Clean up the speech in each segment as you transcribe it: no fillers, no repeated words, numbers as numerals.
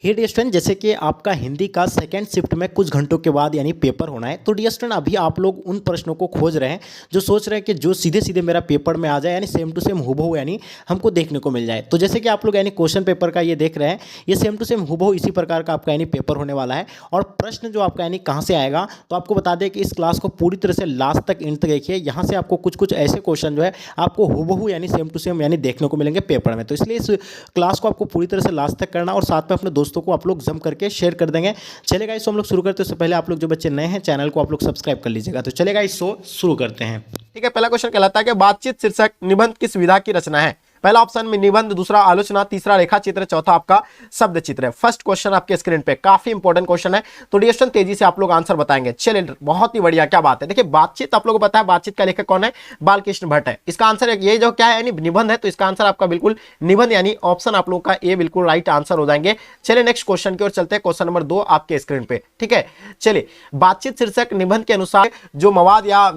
हे dear student, जैसे कि आपका हिंदी का सेकंड शिफ्ट में कुछ घंटों के बाद यानी पेपर होना है। तो डियर स्टूडेंट, अभी आप लोग उन प्रश्नों को खोज रहे हैं जो सोच रहे हैं कि जो सीधे सीधे मेरा पेपर में आ जाए, यानी सेम टू सेम हूबहू यानी हमको देखने को मिल जाए। तो जैसे कि आप लोग यानी क्वेश्चन पेपर का ये देख रहे हैं, ये सेम टू सेम हूबहू इसी प्रकार का आपका यानी पेपर होने वाला है। और प्रश्न जो आपका यानी कहाँ से आएगा, तो आपको बता दें कि इस क्लास को पूरी तरह से लास्ट तक एंड तक देखिए। यहाँ से आपको कुछ कुछ ऐसे क्वेश्चन जो है आपको हूबहू यानी सेम टू सेम यानी देखने को मिलेंगे पेपर में। तो इसलिए इस क्लास को आपको पूरी तरह से लास्ट तक करना और साथ में अपने दोस्तों को आप लोग जम करके शेयर कर देंगे। चलेगा, इसको हम लोग शुरू करते हैं। उससे पहले आप लोग जो बच्चे नए हैं, चैनल को आप लोग सब्सक्राइब कर लीजिएगा। तो चलेगा, इसको शुरू करते हैं। ठीक है, पहला क्वेश्चन कहलाता है कि बातचीत शीर्षक निबंध किस विधा की रचना है। पहला ऑप्शन में निबंध, दूसरा आलोचना, तीसरा रेखा चित्र, चौथा आपका शब्द चित्र है। फर्स्ट क्वेश्चन आपके स्क्रीन पे काफी इंपॉर्टेंट क्वेश्चन है, तो डिस्कशन तेजी से आप लोग आंसर बताएंगे। चलिए, बहुत ही बढ़िया, क्या बात है। देखिए, बातचीत आप लोगों को पता है, बातचीत का लेखक कौन है? बालकृष्ण भट्ट है। इसका आंसर ये जो क्या है यानी निबंध है, तो इसका आंसर आपका बिल्कुल निबंध यानी ऑप्शन आप लोगों का ए बिल्कुल राइट आंसर हो जाएंगे। चलिए नेक्स्ट क्वेश्चन की ओर चलते हैं। क्वेश्चन नंबर 2 आपके स्क्रीन पे। ठीक है, चलिए, बातचीत शीर्षक निबंध के अनुसार जो मवाद या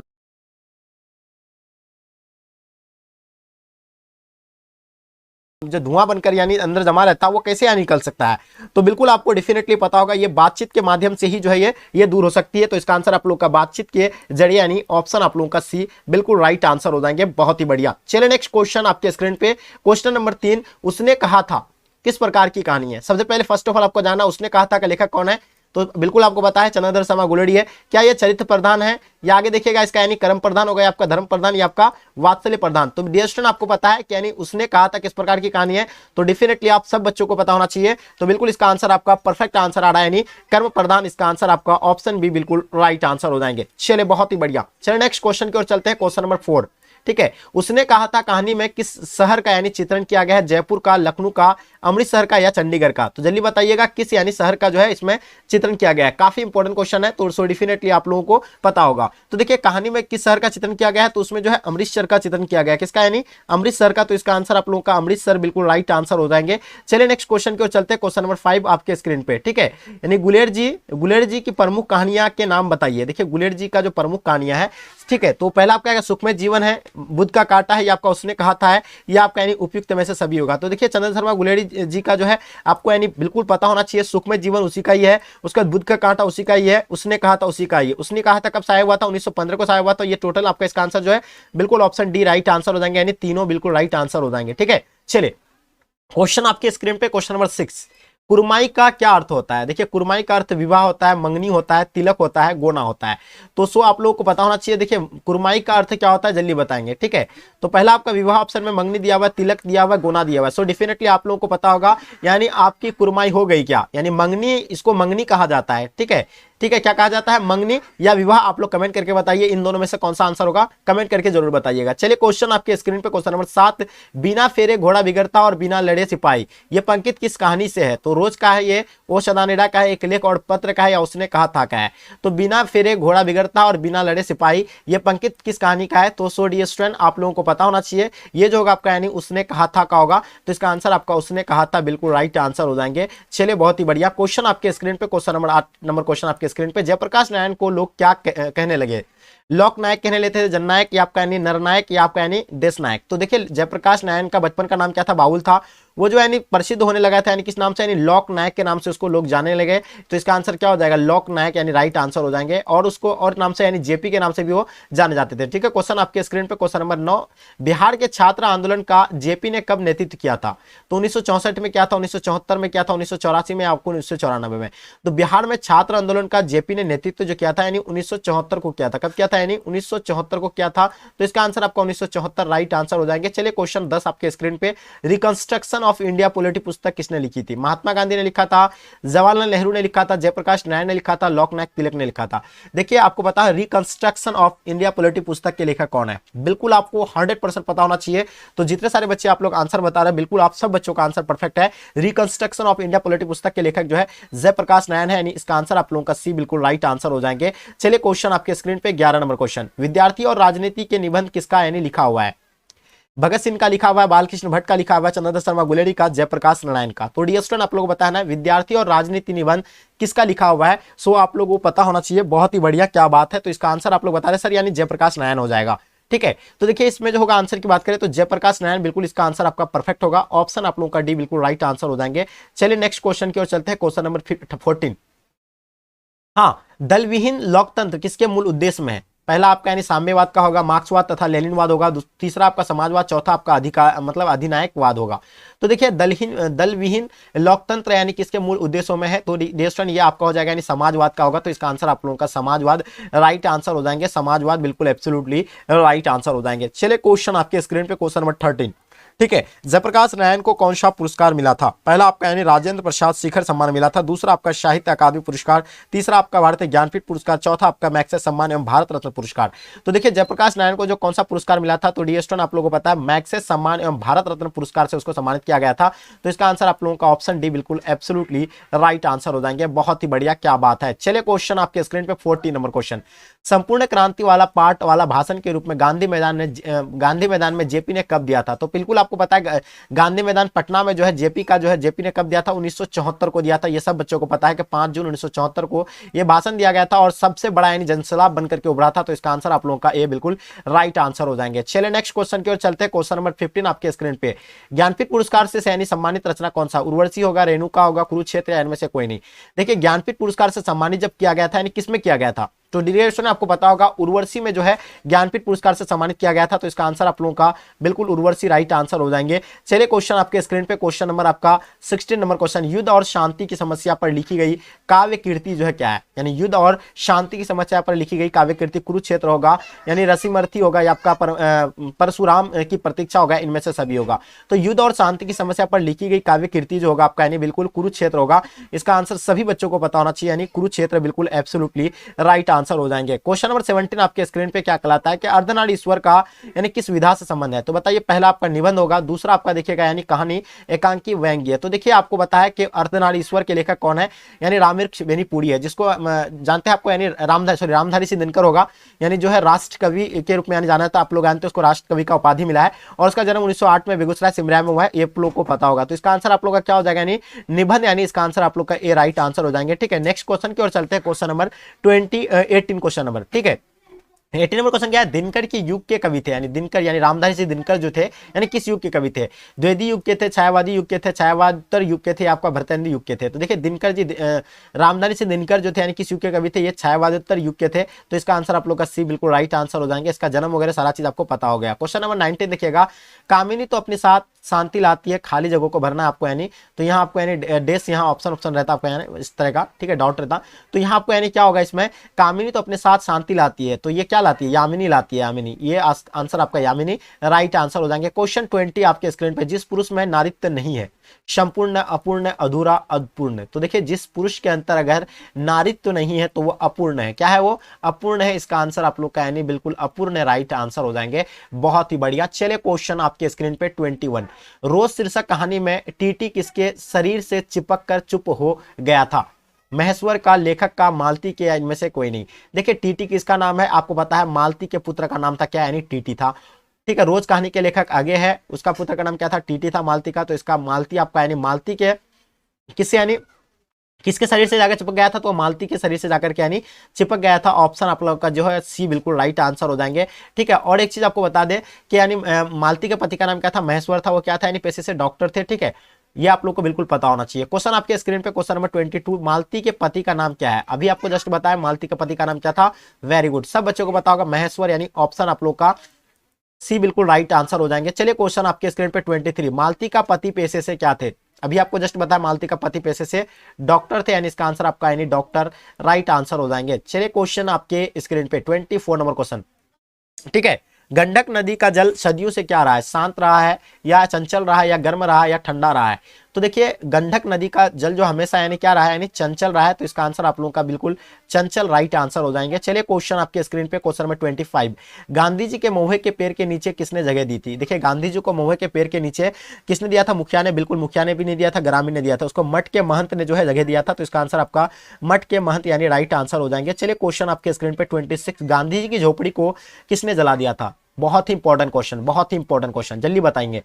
जो धुआं बनकर यानी अंदर जमा रहता है वो कैसे यहाँ निकल सकता है, तो बिल्कुल आपको डेफिनेटली पता होगा ये बातचीत के माध्यम से ही जो है ये दूर हो सकती है। तो इसका आंसर आप लोग का बातचीत के जरिए यानी ऑप्शन आप लोगों का सी बिल्कुल राइट आंसर हो जाएंगे। बहुत ही बढ़िया। चलिए नेक्स्ट क्वेश्चन आपके स्क्रीन पे। क्वेश्चन नंबर 3, उसने कहा था किस प्रकार की कहानी है। सबसे पहले फर्स्ट ऑफ ऑल आपको जानना उसने कहा था का लेखक कौन है, तो बिल्कुल आपको पता है चंद्रधर शर्मा गुलेरी है। क्या ये चरित्र प्रधान है, या आगे देखिएगा इसका यानी कर्म प्रधान होगा, आपका धर्म प्रधान या आपका वात्सल्य प्रधान। तो डियर स्टूडेंट, आपको पता है कि यानी उसने कहा था किस प्रकार की कहानी है, तो डेफिनेटली आप सब बच्चों को पता होना चाहिए। तो बिल्कुल इसका आंसर आपका परफेक्ट आंसर आ रहा है, यानी कर्म प्रधान। इसका आंसर आपका ऑप्शन बी बिल्कुल राइट आंसर हो जाएंगे। चलिए, बहुत ही बढ़िया। चलिए नेक्स्ट क्वेश्चन की ओर चलते हैं। Question number 4। ठीक है, उसने कहा था कहानी में किस शहर का यानी चित्रण किया गया है, जयपुर का, लखनऊ का, अमृतसर का या चंडीगढ़ का। तो जल्दी बताइएगा किस यानी शहर का जो है इसमें चित्रण किया गया है। काफी इंपॉर्टेंट क्वेश्चन है, तो डेफिनेटली आप लोगों को पता होगा। तो देखिए, कहानी में किस शहर का चित्रण किया गया है, तो उसमें जो है अमृतसर का चित्रण किया गया है। किसका? यानी अमृतसर का। तो इसका आंसर आप लोगों का अमृतसर बिल्कुल राइट आंसर हो जाएंगे। चलिए नेक्स्ट क्वेश्चन की ओर चलते हैं। क्वेश्चन नंबर 5 आपके स्क्रीन पे। ठीक है, यानी गुलेर जी की प्रमुख कहानियां के नाम बताइए। देखिए, गुलेर जी का जो प्रमुख कहानियां है, ठीक है, तो पहला आपका सुखमय जीवन है, बुद्ध का कांटा है, या आपका उसने कहा था है, या आपका यानी उपयुक्त में से सभी होगा। तो देखिए, चंद्र शर्मा गुलेरी जी का जो है आपको यानी बिल्कुल पता होना चाहिए, सुखमय जीवन उसी का ही है, उसका बुद्ध का कांटा उसी का ही है, उसने कहा था उसी का ही है। उसने कहा था कब शाया हुआ था? 1915 को शाया हुआ था। ये टोटल आपका इसका आंसर जो है बिल्कुल ऑप्शन डी राइट आंसर हो जाएंगे, यानी तीनों बिल्कुल राइट आंसर हो जाएंगे। ठीक है, चलिए क्वेश्चन आपके स्क्रीन पे। क्वेश्चन नंबर 6, कुरमाई का क्या अर्थ होता है। देखिए, कुरमाई का अर्थ विवाह होता है, मंगनी होता है, तिलक होता है, गोना होता है। तो सो आप लोगों को पता होना चाहिए। देखिए, कुरमाई का अर्थ क्या होता है, जल्दी बताएंगे। ठीक है, तो पहला आपका विवाह ऑप्शन में, मंगनी दिया हुआ है, तिलक दिया हुआ है, गोना दिया हुआ है। सो डेफिनेटली आप लोगों को पता होगा, यानी आपकी कुरमाई हो गई क्या, यानी मंगनी, इसको मंगनी कहा जाता है। ठीक है, ठीक है, क्या कहा जाता है, मंगनी या विवाह। आप लोग कमेंट करके बताइए इन दोनों में से कौन सा आंसर होगा, कमेंट करके जरूर बताइएगा। चलिए क्वेश्चन आपके स्क्रीन पे। क्वेश्चन नंबर 7, बिना फेरे घोड़ा बिगड़ता और बिना लड़े सिपाही, ये पंक्ति किस कहानी से है। तो रोज का है, ये ओ सदानेडा का है, एक लेख और पत्र का है, या उसने कहा था का है। तो बिना फेरे घोड़ा बिगड़ता और बिना लड़े सिपाही, ये पंक्ति किस कहानी का है। तो सो डियर स्टूडेंट, आप लोगों को पता होना चाहिए, ये जो होगा आपका यानी उसने कहा था का होगा। तो इसका आंसर आपका उसने कहा था बिल्कुल राइट आंसर हो जाएंगे। चलिए, बहुत ही बढ़िया। क्वेश्चन आपके स्क्रीन पे। क्वेश्चन नंबर 8 नंबर क्वेश्चन आपके स्क्रीन पे। जयप्रकाश नारायण को लोग क्या कहने लगे, लोक नायक कहने लेते थे, जननायक, या आपका यानी नरनायक, या आपका यानी देश नायक। तो देखिए, जयप्रकाश नारायण का बचपन का नाम क्या था, बाबुल था। वो जो यानी प्रसिद्ध होने लगा था यानी किस नाम से, यानी लोक नायक के नाम से उसको लोग जाने लगे। तो इसका आंसर क्या हो जाएगा, लोक नायक यानी राइट आंसर हो जाएंगे। और उसको और नाम से यानी जेपी के नाम से भी वो जाने जाते थे। ठीक है, क्वेश्चन आपके स्क्रीन पे। क्वेश्चन नंबर 9, बिहार के छात्र आंदोलन का जेपी ने कब नेतृत्व किया था। तो 1964 में किया था, 1974 में किया था, 1984 में, आपको 1994 में। तो बिहार में छात्र आंदोलन का जेपी ने नेतृत्व जो किया था यानी 1974 को किया था। कब किया था, यानी 1974 को किया था। तो इसका आंसर आपका 1974 राइट आंसर हो जाएंगे। चलिए क्वेश्चन 10 आपके स्क्रीन पे। रिकंस्ट्रक्शन ऑफ इंडिया पॉलिटी पुस्तक किसने लिखी थी। महात्मा गांधी ने लिखा था, जवाहरलाल नेहरू ने लिखा था, जयप्रकाश नारायण ने लिखा था, लोकनायक तिलक ने लिखा था। देखिए, आपको पता है रिकंस्ट्रक्शन ऑफ इंडिया पॉलिटी पुस्तक के लेखक कौन है, बिल्कुल आपको 100% पता होना चाहिए। तो जितने सारे बच्चे आप लोग आंसर बता रहे हैं, बिल्कुल आप सब बच्चों का आंसर परफेक्ट है। रिकंस्ट्रक्शन ऑफ इंडिया पॉलिटी पुस्तक के लेखक जो है जयप्रकाश नारायण है, यानी इसका आंसर आप लोगों का सी बिल्कुल राइट आंसर हो जाएंगे। चलिए क्वेश्चन आपके स्क्रीन पे 11 नंबर क्वेश्चन, विद्यार्थी और राजनीति के निबंध किसका यानी लिखा हुआ है। भगत सिंह का लिखा हुआ है, बालकृष्ण भट्ट का लिखा हुआ है, चंद्रधर शर्मा गुलेरी का, जयप्रकाश नारायण का। तो डियर स्टूडेंट, आप लोगों को बताना है विद्यार्थी और राजनीति निबंध किसका लिखा हुआ है। सो आप लोगों को पता होना चाहिए। बहुत ही बढ़िया, क्या बात है। तो इसका आंसर आप लोग बता रहे सर, यानी जयप्रकाश नारायण हो जाएगा। ठीक है, तो देखिए इसमें जो होगा आंसर की बात करें तो जयप्रकाश नारायण, बिल्कुल इसका आंसर आपका परफेक्ट होगा। ऑप्शन आप लोगों का डी बिल्कुल राइट आंसर हो जाएंगे। चलिए नेक्स्ट क्वेश्चन की ओर चलते हैं, क्वेश्चन नंबर 14। हाँ, दल विहीन लोकतंत्र किसके मूल उद्देश्य में है? पहला आपका यानी साम्यवाद का होगा, मार्क्सवाद तथा लेनिनवाद होगा, तीसरा आपका समाजवाद, चौथा आपका अधिकार मतलब अधिनायकवाद होगा। तो देखिए दल विहीन लोकतंत्र यानी किसके मूल उद्देश्यों में है? तो डियर स्टूडेंट ये आपका हो जाएगा यानी समाजवाद का होगा। तो इसका आंसर आप लोगों का समाजवाद राइट आंसर हो जाएंगे। समाजवाद बिल्कुल एब्सोल्युटली राइट आंसर हो जाएंगे। चलिए क्वेश्चन आपके स्क्रीन पे, क्वेश्चन नंबर 13। ठीक है, जयप्रकाश नारायण को कौन सा पुरस्कार मिला था? पहला आपका यानी राजेंद्र प्रसाद शिखर सम्मान मिला था, दूसरा आपका साहित्य अकादमी पुरस्कार, तीसरा आपका भारतीय ज्ञानपीठ पुरस्कार, चौथा आपका मैग्सेसे सम्मान एवं भारत रत्न पुरस्कार। तो देखिए जयप्रकाश नारायण को जो कौन सा पुरस्कार मिला था, तो डियर स्टूडेंट आप लोगों को पता है मैग्सेसे सम्मान एवं भारत रत्न पुरस्कार से उसको सम्मानित किया गया था। तो इसका आंसर आप लोगों का ऑप्शन डी बिल्कुल एब्सोल्युटली राइट आंसर हो जाएंगे। बहुत ही बढ़िया, क्या बात है। चलिए क्वेश्चन आपके स्क्रीन पे 14 नंबर क्वेश्चन। संपूर्ण क्रांति वाला पाठ वाला भाषण के रूप में गांधी मैदान में जेपी ने कब दिया था? तो बिल्कुल आपको पता है गांधी मैदान पटना में जो है जेपी ने कब दिया था? 1974 को दिया था। ये सब बच्चों को पता है कि 5 जून 1974 को ये भाषण दिया गया था और सबसे बड़ा यानी जनसैलाब बनकर के उभरा था। तो इसका आंसर आप लोगों का ए बिल्कुल राइट आंसर हो जाएंगे। चलिए नेक्स्ट क्वेश्चन की ओर चलते हैं, क्वेश्चन नंबर 15 आपके स्क्रीन पे। ज्ञानपीठ पुरस्कार से यानी सम्मानित रचना कौन सा? उर्वशी होगा, रेणुका होगा, कुरुक्षेत्र या इनमें से कोई नहीं। देखिए ज्ञानपीठ पुरस्कार से सम्मानित जब किया गया था यानी किसमें किया गया था? तो डिरेक्शन आपको पता होगा उर्वशी में जो है ज्ञानपीठ पुरस्कार से सम्मानित किया गया था। तो इसका आंसर आप लोगों का बिल्कुल उर्वशी राइट आंसर हो जाएंगे। चलिए क्वेश्चन आपके स्क्रीन पे, क्वेश्चन नंबर आपका 16 नंबर क्वेश्चन। युद्ध और शांति की समस्या पर लिखी गई काव्य कीर्ति जो है क्या है? यानी युद्ध और शांति की समस्या पर लिखी गई काव्य कीर्ति कुरुक्षेत्र होगा, यानी रसीमर्थी होगा, या आपका परशुराम की प्रतीक्षा होगा, इनमें से सभी होगा। तो युद्ध और शांति की समस्या पर लिखी गई काव्य कीर्ति जो होगा आपका यानी बिल्कुल कुरुक्षेत्र होगा। इसका आंसर सभी बच्चों को पता होना चाहिए, यानी कुरुक्षेत्र बिल्कुल एब्सोल्युटली राइट आंसर हो जाएंगे। क्वेश्चन नंबर 17 आपके स्क्रीन पे क्या कहलाता है कि अर्धनारीश्वर का यानी किस विधा से संबंध है? तो बताइए पहला आपका निबंध होगा, दूसरा आपका देखिएगा यानी कहानी, एकांकी, व्यंग्य। तो देखिए आपको बताया कि अर्धनारीश्वर के लेखक कौन है? यानी रामवृक्ष बेनीपुरी है, जिसको जानते हैं आपको यानी रामधारी सिंह दिनकर होगा, यानी जो है राष्ट्र कवि के रूप में यानी जाना था। आप लोग जानते हैं उसको राष्ट्र कवि का उपाधि मिला है और उसका जन्म 1908 में बेगूसराय सिमरिया में हुआ है। ये आप लोग को पता होगा। तो इसका आंसर आप लोग का क्या हो जाएगा? यानी निबंध, यानी इसका आंसर आप लोग का ए राइट आंसर हो जाएंगे। ठीक है, नेक्स्ट क्वेश्चन की ओर चलते हैं, क्वेश्चन नंबर 18 क्वेश्चन नंबर। ठीक है, 18 नंबर क्वेश्चन क्या है? दिनकर के युग के कवि थे, यानी दिनकर यानी रामधारी सिंह दिनकर जो थे यानी किस युग के कवि थे? द्विवेदी युग के थे, छायावादी युग के थे, छायावादोत्तर युग के थे, आपका भरतेंद्र युग के थे। तो देखिए दिनकर जी रामधारी सिंह दिनकर जो थे यानी किस युग के कवि थे? ये छायावादोत्तर युग के थे। तो इसका आंसर आप लोग का सी बिल्कुल राइट आंसर हो जाएंगे। इसका जन्म वगैरह सारा चीज आपको पता हो गया। क्वेश्चन नंबर 19 देखिएगा, कामिनी तो अपने साथ शांति लाती है, खाली जगहों को भरना है आपको, यानी तो यहाँ आपको यानी डेस यहाँ ऑप्शन रहता है आपको यानी इस तरह का, ठीक है, डाउट रहता। तो यहाँ आपको यानी क्या होगा इसमें? कामिनी तो अपने साथ शांति लाती है, तो ये क्या लाती है? यामिनी लाती है, यामिनी। ये आंसर आपका यामिनी राइट आंसर हो जाएंगे। क्वेश्चन 20 आपके स्क्रीन पे, जिस पुरुष में नारीत्व नहीं है, संपूर्ण, अपूर्ण, अधूरा, अपूर्ण। तो देखिए जिस पुरुष के अंतर अगर नारीत्व नहीं है तो वो अपूर्ण है। क्या है वो? अपूर्ण है। इसका आंसर आप लोग का यानी बिल्कुल अपूर्ण राइट आंसर हो जाएंगे। बहुत ही बढ़िया। चलिए क्वेश्चन आपके स्क्रीन पे 21। रोज शीर्षक कहानी में टीटी किसके शरीर से चिपक कर चुप हो गया था? महेश्वर का, लेखक का, मालती के, या इनमें से कोई नहीं। देखिए टीटी किसका नाम है? आपको पता है मालती के पुत्र का नाम था क्या? यानी टीटी था। ठीक है, रोज कहानी के लेखक आगे है, उसका पुत्र का नाम क्या था? टीटी था मालती का। तो इसका मालती आपका यानी मालती के किससे यानी किसके शरीर से जाकर चिपक गया था? तो मालती के शरीर से जाकर के यानी चिपक गया था। ऑप्शन आप लोग का जो है सी बिल्कुल राइट आंसर हो जाएंगे। ठीक है, और एक चीज आपको बता दें कि यानी मालती के पति का नाम क्या था? महेश्वर था। वो क्या था? यानी पेशे से डॉक्टर थे। ठीक है, ये आप लोग को बिल्कुल पता होना चाहिए। क्वेश्चन आपके स्क्रीन पे, क्वेश्चन नंबर 22। मालती के पति का नाम क्या है? अभी आपको जस्ट बताया मालती के पति का नाम क्या था। वेरी गुड, सब बच्चों को पता होगा महेश्वर, यानी ऑप्शन आप लोग का सी बिल्कुल राइट आंसर हो जाएंगे। चलिए क्वेश्चन आपके स्क्रीन पे 23। मालती का पति पेशे से क्या थे? अभी आपको जस्ट बताया मालती का पति पेशे से डॉक्टर थे, यानी इसका आंसर आपका यानी डॉक्टर राइट आंसर हो जाएंगे। चलिए क्वेश्चन आपके स्क्रीन पे 24 नंबर क्वेश्चन। ठीक है, गंडक नदी का जल सदियों से क्या रहा है? शांत रहा है, या चंचल रहा है, या गर्म रहा है, या ठंडा रहा है? तो देखिए गंडक नदी का जल जो हमेशा यानी क्या रहा है? यानी चंचल रहा है। तो इसका आंसर आप लोगों का बिल्कुल चंचल राइट आंसर हो जाएंगे। चलिए क्वेश्चन आपके स्क्रीन पे, क्वेश्चन नंबर 25। गांधी जी के महुए के पेड़ के नीचे किसने जगह दी थी? देखिए गांधी जी को महुए के पेड़ के नीचे किसने दिया था? मुखिया ने। बिल्कुल, मुखिया ने भी नहीं दिया था, ग्रामीण ने दिया था, उसको मठ के महंत ने जो है जगह दिया था। तो इसका आंसर आपका मठ के महंत यानी राइट आंसर हो जाएंगे। चलिए क्वेश्चन आपके स्क्रीन पे 26। गांधी जी की झोपड़ी को किसने जला दिया था? बहुत ही इंपॉर्टेंट क्वेश्चन, बहुत ही इंपॉर्टेंट क्वेश्चन, जल्दी बताएंगे।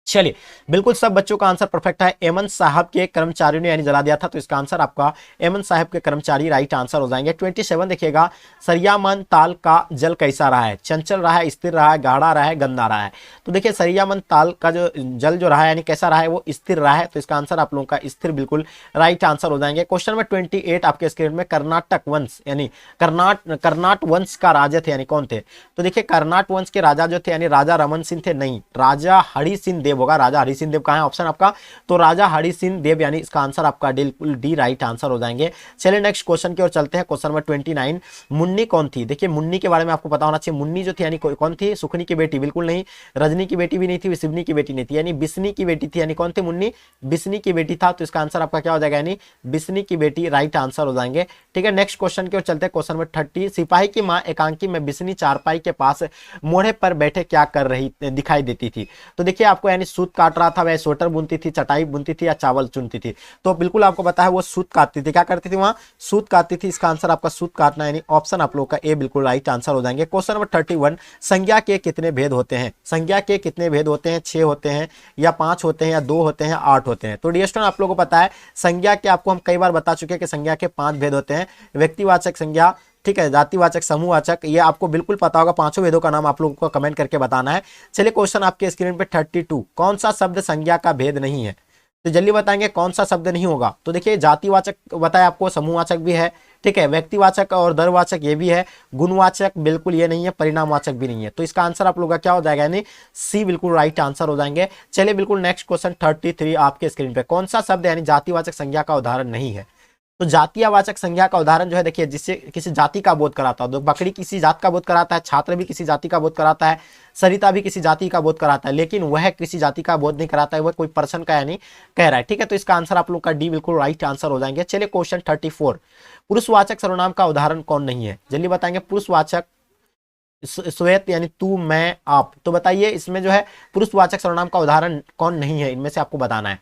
चलिए, बिल्कुल सब बच्चों का आंसर परफेक्ट है। एमन साहब के कर्मचारियों ने यानी जला दिया था, तो इसका आंसर आपका एमन साहब के कर्मचारी राइट आंसर हो जाएंगे। 27 देखिएगा, सरियामन ताल का जल कैसा रहा है? चंचल रहा है, स्थिर रहा है, गाढ़ा रहा है, गंदा रहा है? तो देखिए सरियामन ताल का जो जल जो रहा है यानी कैसा रहा है, वो स्थिर रहा है, तो इसका आंसर आप लोगों का स्थिर बिल्कुल राइट आंसर हो जाएंगे। क्वेश्चन नंबर 28 आपके स्क्रीन में, कर्नाटक वंश यानी कर्नाट वंश का राजा थे यानी कौन थे? तो देखिए कर्नाट वंश के राजा जो थे यानी राजा रमन सिंह थे? नहीं, राजा हरि सिंह देव होगा। राजा हरि सिंह देव कहां है ऑप्शन आपका? तो राजा हरि सिंह देव यानी इसका आंसर आपका डी राइट आंसर हो जाएंगे। चलिए नेक्स्ट क्वेश्चन की ओर चलते हैं। क्वेश्चन नंबर 29, मुन्नी कौन थी? देखिए मुन्नी के बारे में आपको पता होना चाहिए। मुन्नी जो थी यानी कौन थी? सुखनी की बेटी? बिल्कुल नहीं। रजनी की बेटी भी नहीं थी, शिवनी की बेटी नहीं थी, यानी बिस्नी की बेटी थी। यानी कौन थी? मुन्नी बिस्नी की बेटी था, तो इसका आंसर आपका क्या हो जाएगा? यानी बिस्नी की बेटी राइट आंसर हो जाएंगे। ठीक है, नेक्स्ट क्वेश्चन की ओर चलते हैं। क्वेश्चन नंबर 30, सिपाही की मां एकांकी में बिस्नी चारपाई के पास मोढ़े पर बैठे क्या कर रही दिखाई देती थी? तो देखिए आपको यानी सूत काट रहा था, वह स्वेटर बुनती थी, चटाई बुनती थी, या चावल चुनती थी? तो बिल्कुल आपको पता है वो सूत काटती थी। क्या करती थी? वहां सूत काटती थी। इसका आंसर आपका सूत काटना यानी ऑप्शन आप लोग का ए बिल्कुल राइट आंसर हो जाएंगे। क्वेश्चन नंबर 31, संज्ञा के कितने भेद होते हैं? संज्ञा के कितने भेद होते हैं? 6 होते हैं, या 5 होते हैं, या 2 होते हैं, 8 होते हैं? तो डियर स्टूडेंट आप लोगों को पता है संज्ञा के, आपको हम कई बार बता चुके हैं कि संज्ञा के 5 भेद होते हैं। व्यक्तिवाचक संज्ञा, ठीक है, जातिवाचक, समूहवाचक, ये आपको बिल्कुल पता होगा। 5 भेदों का नाम आप लोगों को कमेंट करके बताना है। चलिए क्वेश्चन आपके स्क्रीन पे 32, कौन सा शब्द संज्ञा का भेद नहीं है? तो जल्दी बताएंगे कौन सा शब्द नहीं होगा। तो देखिए जातिवाचक बताया आपको, समूहवाचक भी है, ठीक है, व्यक्तिवाचक और दरवाचक ये भी है, गुणवाचक बिल्कुल ये नहीं है, परिणामवाचक भी नहीं है। तो इसका आंसर आप लोगों का क्या हो जाएगा? यानी सी बिल्कुल राइट आंसर हो जाएंगे। चलिए बिल्कुल नेक्स्ट क्वेश्चन 33 आपके स्क्रीन पे, कौन सा शब्द यानी जातिवाचक संज्ञा का उदाहरण नहीं है? तो जातीयवाचक संज्ञा का उदाहरण जो है, देखिए जिससे किसी जाति का बोध कराता हो, तो बकरी किसी जात का बोध कराता है, छात्र भी किसी जाति का बोध कराता है, सरिता भी किसी जाति का बोध कराता है, लेकिन वह किसी जाति का बोध नहीं कराता है, वह कोई पर्सन का यानी कह रहा है। ठीक है, तो इसका आंसर आप लोग का डी बिल्कुल राइट आंसर हो जाएंगे। चलिए क्वेश्चन 34, पुरुषवाचक सर्वनाम का उदाहरण कौन नहीं है? जल्दी बताएंगे। पुरुषवाचक श्वेत यानी तू, मैं, आप, तो बताइए इसमें जो है पुरुषवाचक सर्वनाम का उदाहरण कौन नहीं है? इनमें से आपको बताना है।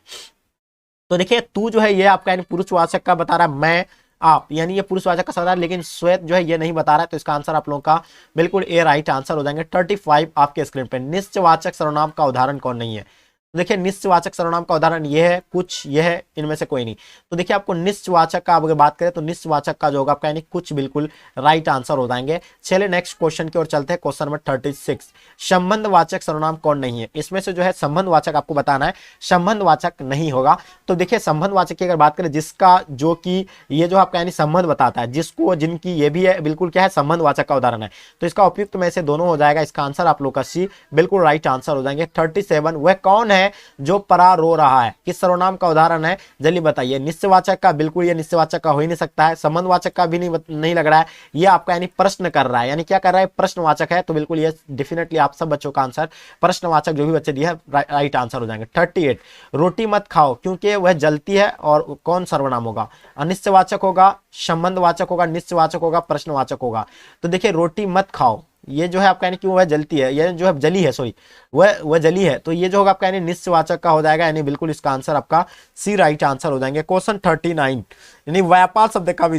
तो देखिए तू जो है ये आपका यानी पुरुषवाचक का बता रहा है, मैं, आप, यानी ये पुरुषवाचक का सवाल, लेकिन श्वेत जो है ये नहीं बता रहा है, तो इसका आंसर आप लोगों का बिल्कुल ए राइट आंसर हो जाएंगे। 35 आपके स्क्रीन पे, निश्चयवाचक सर्वनाम का उदाहरण कौन नहीं है? देखिए निश्चयवाचक सर्वनाम का उदाहरण ये है, कुछ, ये है, इनमें से कोई नहीं। तो देखिए आपको निश्चयवाचक का अगर बात करें तो निश्चयवाचक का जो होगा आपका यानी कुछ बिल्कुल राइट आंसर हो जाएंगे। चलिए नेक्स्ट क्वेश्चन की ओर चलते हैं। क्वेश्चन नंबर 36, संबंधवाचक सर्वनाम कौन नहीं है? इसमें से जो है संबंधवाचक आपको बताना है, संबंधवाचक नहीं होगा। तो देखिए संबंधवाचक की अगर बात करें, जिसका, जो कि, ये जो आपका यानी संबंध बताता है, जिसको, जिनकी, ये भी है, बिल्कुल क्या है, संबंधवाचक का उदाहरण है। तो इसका उपयुक्त में से दोनों हो जाएगा। इसका आंसर आप लोग का सी बिल्कुल राइट आंसर हो जाएंगे। 37, वह कौन है जो परा रो रहा है? किस सर्वनाम का उदाहरण है? जल्दी बताइए। निश्चयवाचक का? बिल्कुल ये निश्चयवाचक का हो ही नहीं सकता है। संबंधवाचक का भी नहीं लग रहा है। ये आपका यानी प्रश्न कर रहा है, यानी क्या कर रहा है? प्रश्नवाचक है। तो बिल्कुल ये डेफिनेटली आप सब बच्चों का आंसर प्रश्नवाचक जो भी बच्चे दिए है राइट आंसर हो जाएंगे। 38, रोटी मत खाओ क्योंकि वह जलती है, और कौन सर्वनाम होगा? अनिश्चयवाचक होगा, संबंधवाचक होगा, निश्चयवाचक होगा, प्रश्नवाचक होगा? तो देखिए रोटी मत खाओ, ये जो है आपका यानी क्यों वह जलती है, ये जो है जली है, सॉरी वह जली है, तो ये जो होगा आपका यानी निश्चयवाचक का हो जाएगा, यानी बिल्कुल इसका आंसर आपका सी राइट आंसर हो जाएंगे। क्वेश्चन 39, यानी व्यापार शब्द का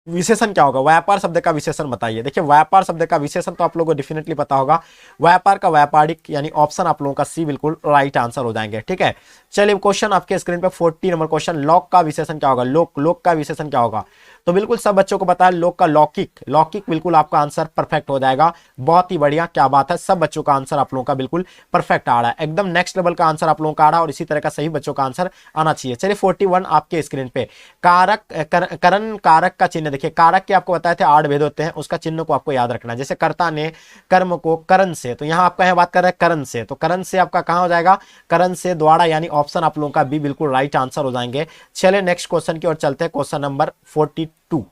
विशेषण क्या होगा? व्यापार शब्द का विशेषण बताइए। देखिए व्यापार शब्द का विशेषण तो आप लोगों को डेफिनेटली पता होगा, व्यापार का व्यापारिक, यानी ऑप्शन आप लोगों का सी बिल्कुल राइट आंसर हो जाएंगे। ठीक है, चलिए क्वेश्चन आपके स्क्रीन पे 40 नंबर क्वेश्चन, लोक का विशेषण क्या होगा? लोक का विशेषण क्या होगा? तो बिल्कुल सब बच्चों को पता है, लोक का लौकिक बिल्कुल आपका आंसर परफेक्ट हो जाएगा। बहुत ही बढ़िया, क्या बात है, सब बच्चों का आंसर आप लोगों का बिल्कुल परफेक्ट आ रहा है, एकदम नेक्स्ट लेवल का आंसर आप लोगों का आ रहा है, और इसी तरह का सही बच्चों का आंसर आना चाहिए। चलिए 41 आपके स्क्रीन पे, करण कारक का चिन्ह। देखिए कारक के आपको बताए थे 8 भेद होते हैं, उसका चिन्ह को आपको याद रखना है। जैसे कर्ता ने कर्म को करण से, तो यहाँ आपका बात कर रहे हैं करण से, तो करण से आपका कहां हो जाएगा? करण से द्वारा, यानी ऑप्शन आप लोगों का बी बिल्कुल राइट आंसर हो जाएंगे। चलिए नेक्स्ट क्वेश्चन की ओर चलते हैं। क्वेश्चन नंबर 42,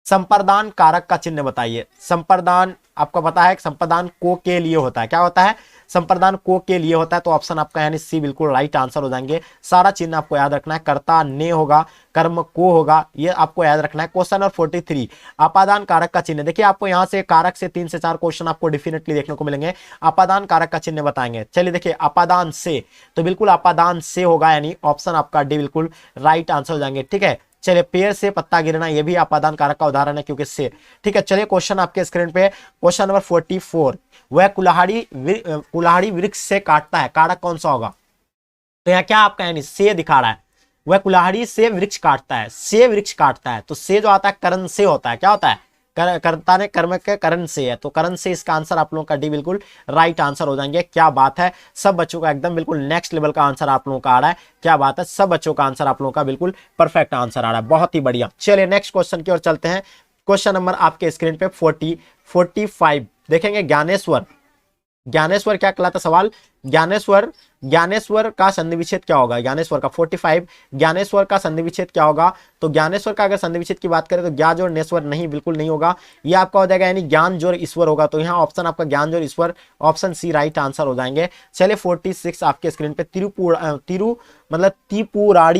संप्रदान कारक का चिन्ह बताइए। संप्रदान आपको पता है, संप्रदान को के लिए होता है। क्या होता है? संप्रदान को के लिए होता है, तो ऑप्शन आपका यानी सी बिल्कुल राइट आंसर हो जाएंगे। सारा चिन्ह आपको याद रखना है, कर्ता ने होगा, कर्म को होगा, ये आपको याद रखना है। क्वेश्चन नंबर 43, अपादान कारक का चिन्ह। देखिए आपको यहां से कारक से 3 से 4 क्वेश्चन आपको डेफिनेटली देखने को मिलेंगे। अपादान कारक का चिन्ह बताएंगे। चलिए देखिए अपादान से, तो बिल्कुल अपादान से होगा, यानी ऑप्शन आपका डी बिल्कुल राइट आंसर हो जाएंगे। ठीक है, चलिए पेड़ से पत्ता गिरना, ये भी अपादान कारक का उदाहरण है, क्योंकि से। ठीक है, चलिए क्वेश्चन आपके स्क्रीन पे, क्वेश्चन नंबर 44, वह कुल्हाड़ी वृक्ष से काटता है, कारक कौन सा होगा? तो यहाँ क्या आपका यानी से दिखा रहा है, वह कुल्हाड़ी से वृक्ष काटता है, से वृक्ष काटता है। तो से जो आता है करण से होता है, क्या होता है, कर्ता ने कर्म के करण से है, तो करण से इसका आंसर आप लोगों का डी बिल्कुल राइट आंसर हो जाएंगे। क्या बात है, सब बच्चों का एकदम बिल्कुल नेक्स्ट लेवल का आंसर आप लोगों का आ रहा है। क्या बात है, सब बच्चों का आंसर आप लोगों का बिल्कुल परफेक्ट आंसर आ रहा है, बहुत ही बढ़िया। चलिए नेक्स्ट क्वेश्चन की ओर चलते हैं। क्वेश्चन नंबर आपके स्क्रीन पे 45 देखेंगे। ज्ञानेश्वर, ज्ञानेश्वर क्या कहलाता सवाल, ज्ञानेश्वर, ज्ञानेश्वर का संधि विच्छेद क्या होगा, ज्ञानेश्वर का 45, ज्ञानेश्वर का संधि विच्छेद क्या होगा। तो ज्ञानेश्वर का अगर संधि विच्छेद की बात करें तो ज्ञा जोड़ नेश्वर नहीं, बिल्कुल नहीं होगा, ये आपका हो जाएगा यानी ज्ञान जोड़ ईश्वर होगा। तो यहाँ ऑप्शन आपका ज्ञान जोड़ ईश्वर, ऑप्शन सी राइट आंसर हो जाएंगे। चलिए 46 आपके स्क्रीन पे त्रिपुरारी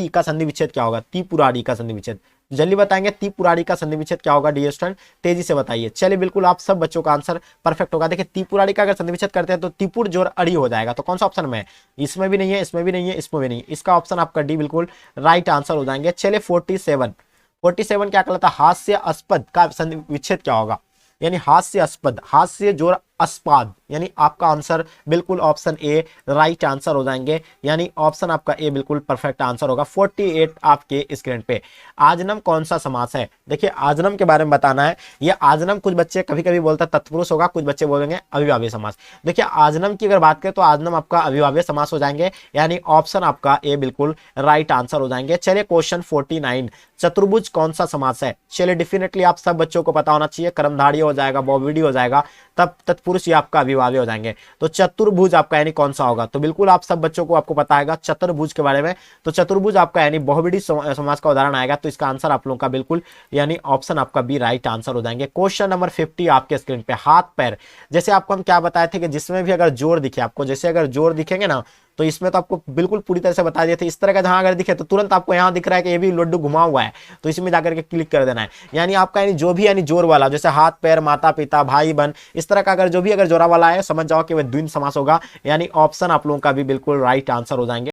का संधि विच्छेद क्या होगा, त्रिपुरारी का संधि विच्छेद जल्दी बताएंगे, त्रिपुरारी का संधि विच्छेद क्या होगा डियर स्टूडेंट, तेजी से बताइए। चलिए बिल्कुल आप सब बच्चों का आंसर परफेक्ट होगा। देखिए त्रिपुरारी का अगर संधि विच्छेद करते हैं तो त्रिपुर जोड़ अड़ी हो जाएगा। तो कौन सा ऑप्शन में है, इसमें भी नहीं है, इसमें भी नहीं है, इसमें भी नहीं, इसका ऑप्शन आपका डी बिल्कुल राइट आंसर हो जाएंगे। चलिए 47 क्या कहलाता है, हास्यास्पद का संधि विच्छेद क्या होगा, यानी हास्यास्पद, हास्य जोड़ अस्पाद, यानी आपका आंसर बिल्कुल ऑप्शन ए राइट आंसर हो जाएंगे, यानी ऑप्शन आपका ए बिल्कुल परफेक्ट आंसर होगा। 48 आपके स्क्रीन पे। आजनम कौन सा समास है, देखिए आजनम के बारे में बताना है। ये आजनम कुछ बच्चे कभी कभी बोलते हैं तत्पुरुष होगा, कुछ बच्चे बोलेंगे अविभाज्य समास। देखिए आजनम की अगर बात करें तो आजनम आपका अविभाज्य समास हो जाएंगे, यानी ऑप्शन आपका ए बिल्कुल राइट आंसर हो जाएंगे। चलिए क्वेश्चन 49, चतुर्भुज कौन सा समास है। चलिए डेफिनेटली आप सब बच्चों को पता होना चाहिए, कर्मधारय हो जाएगा, बहुव्रीहि हो जाएगा, तब तत्पुरुष ये आपका अविभाज्य हो जाएंगे। तो चतुर्भुज आपका यानी कौन सा होगा, तो बिल्कुल आप सब बच्चों को आपको पता है चतुर्भुज के बारे में। तो चतुर्भुज आपका यानी बहुव्रीहि समास का उदाहरण आएगा, तो इसका आंसर आप लोगों का बिल्कुल यानी ऑप्शन आपका बी राइट आंसर हो जाएंगे। क्वेश्चन नंबर 50 आपके स्क्रीन पे, हाथ पैर, जैसे आपको हम क्या बताए थे कि जिसमें भी अगर जोड़ दिखे आपको, जैसे अगर जोड़ दिखेंगे ना तो इसमें तो आपको बिल्कुल पूरी तरह से बता दिए थे। इस तरह का जहां अगर दिखे तो तुरंत आपको यहां दिख रहा है कि ये भी लड्डू घुमा हुआ है, तो इसमें जाकर के क्लिक कर देना है। यानी आपका यानी जो भी यानी जोर वाला, जैसे हाथ पैर, माता पिता, भाई बहन, इस तरह का अगर जो भी अगर जोड़ा वाला है समझ जाओ कि वह द्वंद्व समास होगा, यानी ऑप्शन आप लोगों का भी बिल्कुल राइट आंसर हो जाएंगे।